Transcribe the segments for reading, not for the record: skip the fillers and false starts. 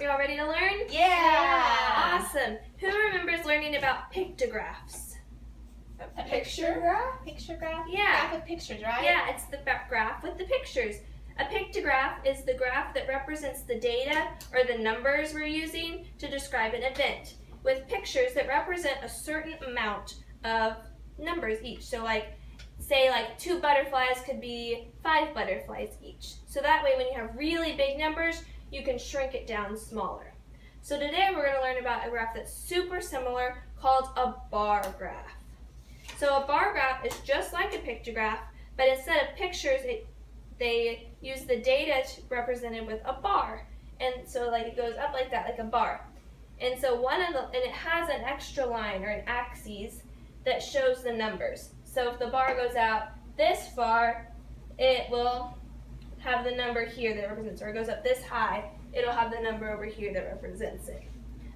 We all ready to learn? Yeah! Awesome. Who remembers learning about pictographs? A picture graph? Picture graph? Yeah. Graph with pictures, right? Yeah, it's the graph with the pictures. A pictograph is the graph that represents the data or the numbers we're using to describe an event, with pictures that represent a certain amount of numbers each. So say 2 butterflies could be 5 butterflies each. So that way when you have really big numbers, you can shrink it down smaller. So today we're going to learn about a graph that's super similar called a bar graph. So a bar graph is just like a pictograph, but instead of pictures, they use the data represented with a bar. And so it goes up like that, like a bar. And so and it has an extra line or an axis that shows the numbers. So if the bar goes out this far, it will have the number here that represents, or it goes up this high, it'll have the number over here that represents it.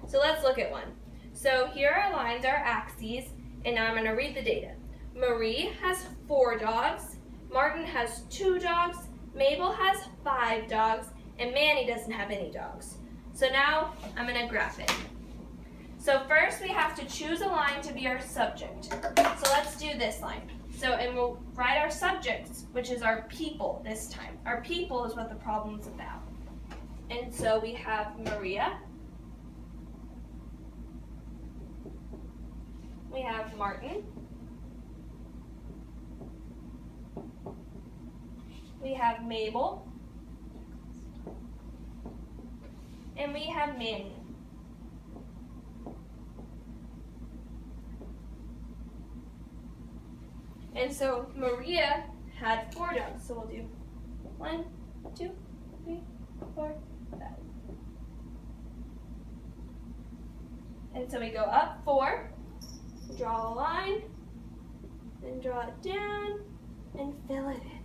So let's look at one. So here are lines, our axes, and now I'm going to read the data. Marie has 4 dogs, Martin has 2 dogs, Mabel has 5 dogs, and Manny doesn't have any dogs. So now I'm going to graph it. So first we have to choose a line to be our subject. So let's do this line. And we'll write our subjects, which is our people this time. Our people is what the problem's about. And so we have Maria. We have Martin. We have Mabel. And we have Manny. And so Maria had 4 dogs. So we'll do 1, 2, 3, 4, 5. And so we go up 4, draw a line, then draw it down, and fill it in.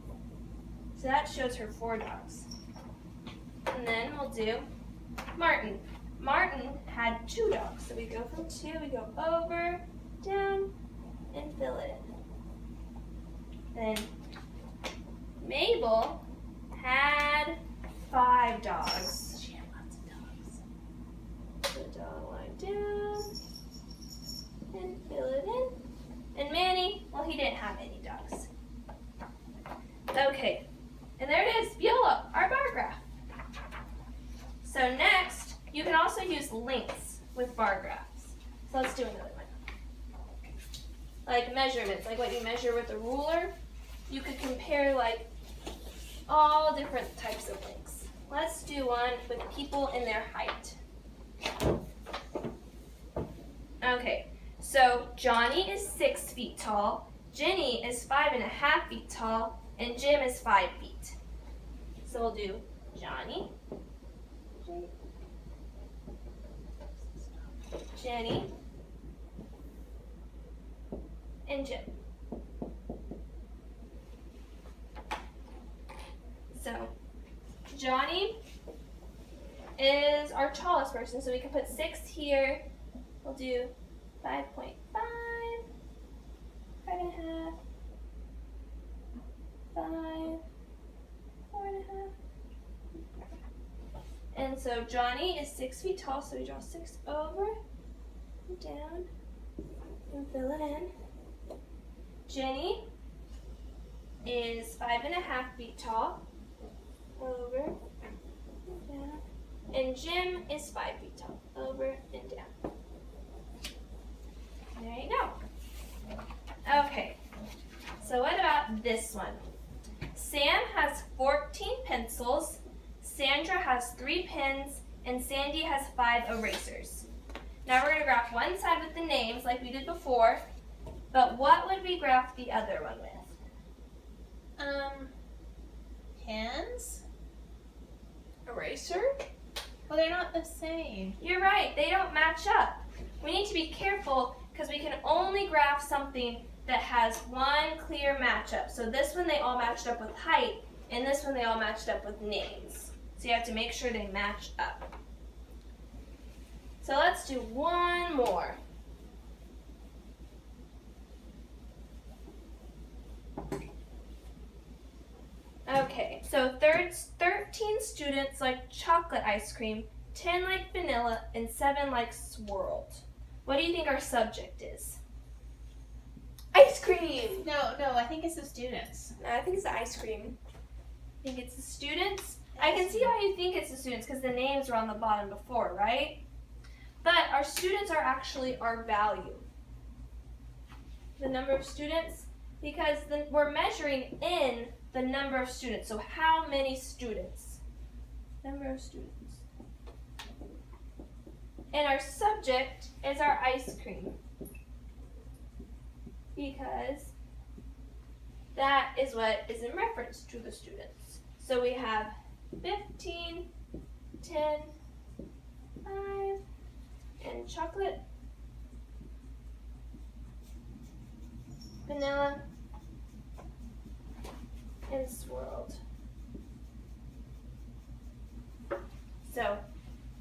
So that shows her 4 dogs. And then we'll do Martin. Martin had 2 dogs. So we go from 2, we go over, down, and fill it in. Then Mabel had 5 dogs. She had lots of dogs. So draw a line down and fill it in. And Manny, well, he didn't have any dogs. Okay, and there it is, yellow, our bar graph. So next, you can also use links with bar graphs. So let's do another one. Like measurements, like what you measure with a ruler. You could compare all different types of links. Let's do one with people and their height. Okay, so Johnny is 6 feet tall, Jenny is 5.5 feet tall, and Jim is 5 feet. So we'll do Johnny, Jenny, and Jim. So Johnny is our tallest person, so we can put 6 here. We'll do 5.5, 5.5, 5, 4.5. And so Johnny is 6 feet tall, so we draw 6 over, down, and fill it in. Jenny is 5.5 feet tall, over, and down. And Jim is 5 feet tall, over and down. There you go. Okay, so what about this one? Sam has 14 pencils, Sandra has 3 pens, and Sandy has 5 erasers. Now we're going to graph one side with the names like we did before, but what would we graph the other one with? Pens? Eraser? Well, they're not the same. You're right, they don't match up. We need to be careful because we can only graph something that has one clear matchup. So this one they all matched up with height, and this one they all matched up with names. So you have to make sure they match up. So let's do one more. Okay, so 13 students like chocolate ice cream 10 like vanilla, and 7 like swirled. What do you think our subject is? Ice cream. No, I think it's the students. No, I think it's the ice cream. Think it's the students? I can see why you think it's the students because the names were on the bottom before, right? But our students are actually our value. The number of students, because we're measuring in the number of students. So how many students? Number of students. And our subject is our ice cream. Because that is what is in reference to the students. So we have 15, 10, 5, and chocolate, vanilla, and swirled. So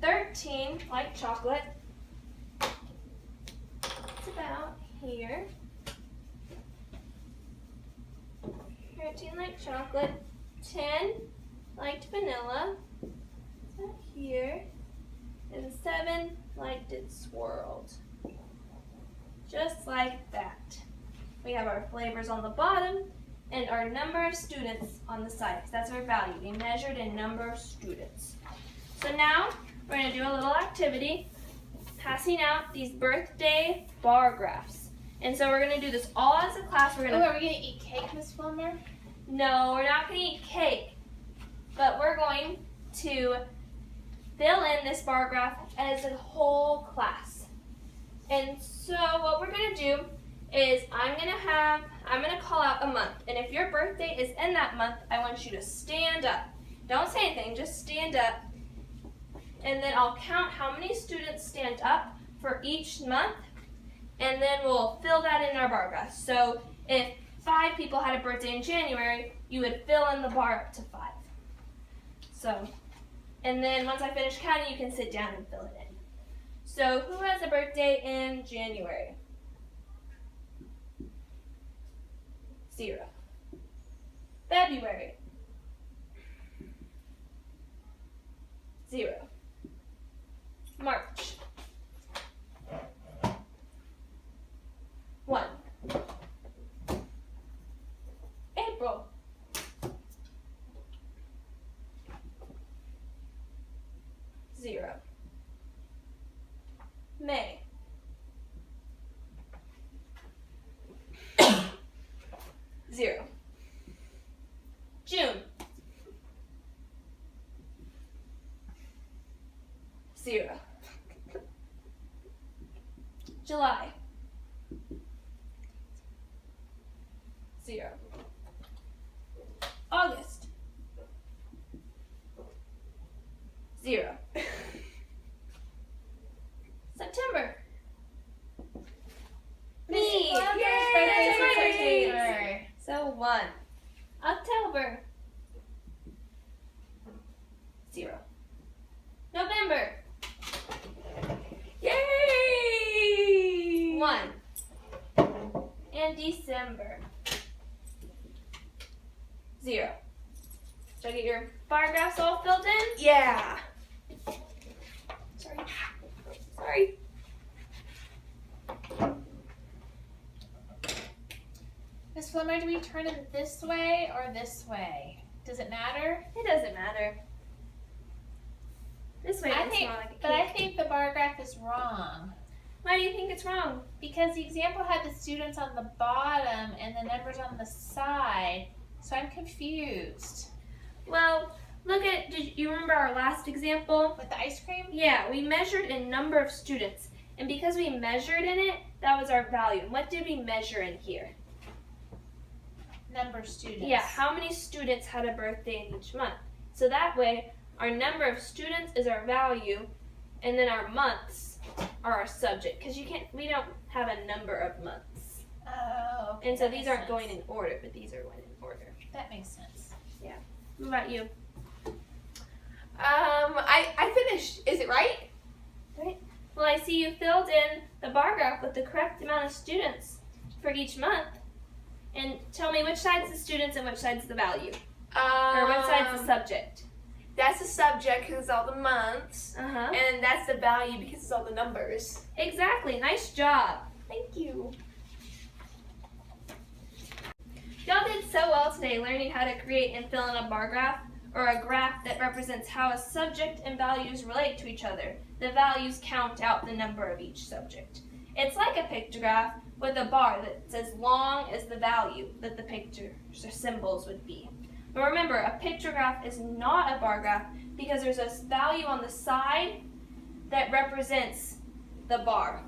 13 like chocolate. It's about here. 13 like chocolate, 10 liked vanilla, about here, and 7 liked it swirled. Just like that. We have our flavors on the bottom and our number of students on the side, because that's our value. We measured in number of students. So now we're going to do a little activity, passing out these birthday bar graphs. And so we're going to do this all as a class. We're Oh, going to are we going to eat cake, Miss Wilmer? No, we're not going to eat cake, but we're going to fill in this bar graph as a whole class. And so what we're going to do is I'm going to call out a month, and if your birthday is in that month, I want you to stand up. Don't say anything, just stand up, and then I'll count how many students stand up for each month, and then we'll fill that in our bar graph. So if 5 people had a birthday in January, you would fill in the bar up to 5. So, and then once I finish counting, you can sit down and fill it in. So, who has a birthday in January? 0. February? 0. March? 1. April? 0. May? 0. June? 0. July? 0. August? 0. September? Me! Wilmer's Yay! birthday's in That's my September. So 1. October? 0. November? Yay! 1. And December? 0. Did I get your bar graphs all filled in? Yeah. Sorry. Miss Wilmer, do we turn it this way or this way? Does it matter? It doesn't matter. This way it's more like a But I cake. think the bar graph is wrong. Why do you think it's wrong? Because the example had the students on the bottom and the numbers on the side. So I'm confused. Well, look at, did you remember our last example? With the ice cream? Yeah, we measured in number of students. And because we measured in it, that was our value. And what did we measure in here? Number of students. Yeah, how many students had a birthday in each month. So that way, our number of students is our value, and then our months are our subject. Because we don't have a number of months. Oh, okay. And so that these makes aren't sense. going in order, but these are going in order. That makes sense. What about you? I finished. Is it right? Well, I see you filled in the bar graph with the correct amount of students for each month. And tell me which side's the students and which side's the value. Or what side's the subject. that's the subject because it's all the months. Uh-huh. And that's the value because it's all the numbers. Exactly. Nice job. Thank you. Y'all did so well today learning how to create and fill in a bar graph, or a graph that represents how a subject and values relate to each other. The values count out the number of each subject. It's like a pictograph with a bar that's as long as the value that the pictures or symbols would be. But remember, a pictograph is not a bar graph because there's a value on the side that represents the bar.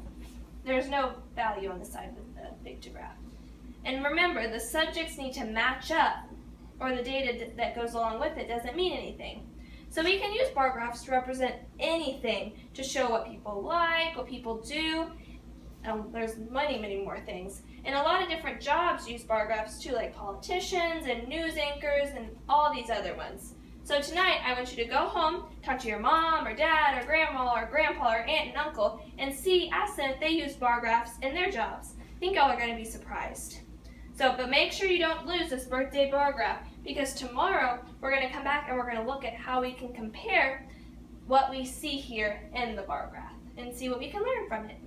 There's no value on the side of the pictograph. And remember, the subjects need to match up, or the data that goes along with it doesn't mean anything. So we can use bar graphs to represent anything, to show what people like, what people do. There's many, many more things. And a lot of different jobs use bar graphs too, like politicians and news anchors and all these other ones. So tonight, I want you to go home, talk to your mom or dad or grandma or grandpa or aunt and uncle, and ask them if they use bar graphs in their jobs. I think y'all are going to be surprised. But make sure you don't lose this birthday bar graph, because tomorrow we're going to come back and we're going to look at how we can compare what we see here in the bar graph and see what we can learn from it.